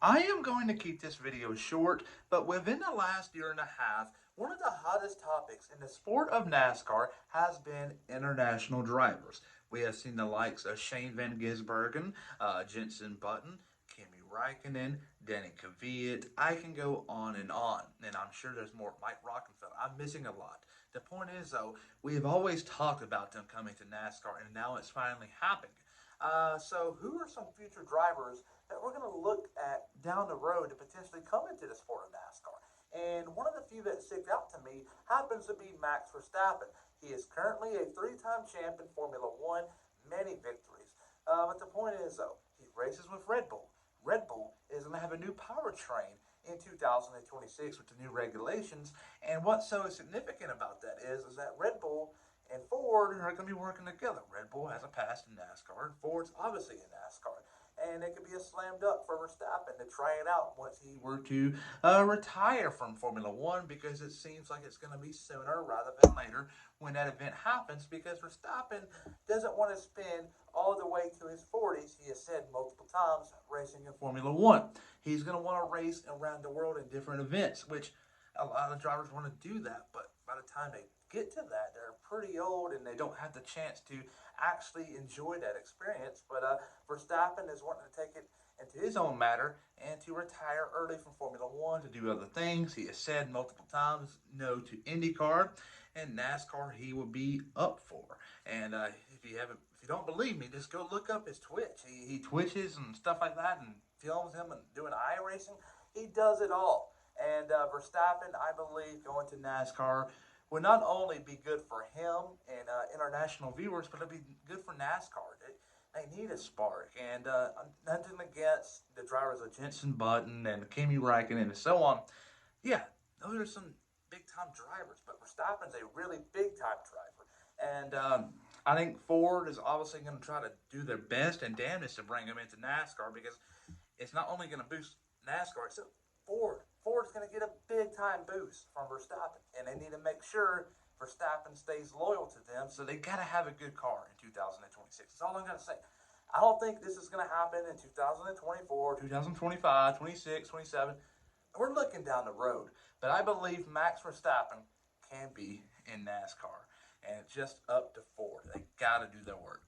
I am going to keep this video short, but within the last year and a half, one of the hottest topics in the sport of NASCAR has been international drivers. We have seen the likes of Shane Van Gisbergen, Jenson Button, Kimi Räikkönen, Danny Kvyat. I can go on, and I'm sure there's more. Mike Rockenfeller. I'm missing a lot. The point is, though, we have always talked about them coming to NASCAR, and now it's finally happening. So who are some future drivers that we're going to look at down the road to potentially come into the sport of NASCAR? And one of the few that stick out to me happens to be Max Verstappen. He is currently a three-time champ in Formula One, many victories. But the point is, though, he races with Red Bull. Red Bull is going to have a new powertrain in 2026 with the new regulations. And what's so significant about that is that Red Bull and Ford are going to be working together. Red Bull has a past in NASCAR, and Ford's obviously in NASCAR. And it could be a slam dunk for Verstappen to try it out once he were to retire from Formula One, because it seems like it's going to be sooner rather than later when that event happens, because Verstappen doesn't want to spend all the way to his 40s, he has said multiple times, racing in Formula One. He's going to want to race around the world in different events, which a lot of drivers want to do that, but by the time they get to that, they're pretty old and they don't have the chance to actually enjoy that experience. But Verstappen is wanting to take it into his own matter and to retire early from Formula One to do other things. He has said multiple times no to IndyCar, and NASCAR he will be up for. And if you don't believe me, just go look up his Twitch. He twitches and stuff like that, and films him and doing iRacing. He does it all. And Verstappen, I believe, going to NASCAR would not only be good for him and international viewers, but it'd be good for NASCAR. They need a spark. And nothing against the drivers of Jenson Button and Kimi Räikkönen and so on. Yeah, those are some big-time drivers, but Verstappen's a really big-time driver. And I think Ford is obviously going to try to do their best and damnedest to bring him into NASCAR, because it's not only going to boost NASCAR, it's Ford. Ford's going to get a big time boost from Verstappen, and they need to make sure Verstappen stays loyal to them. So they got to have a good car in 2026. That's all I'm going to say. I don't think this is going to happen in 2024, 2025, 26, 27. We're looking down the road, but I believe Max Verstappen can be in NASCAR, and it's just up to Ford. They got to do their work.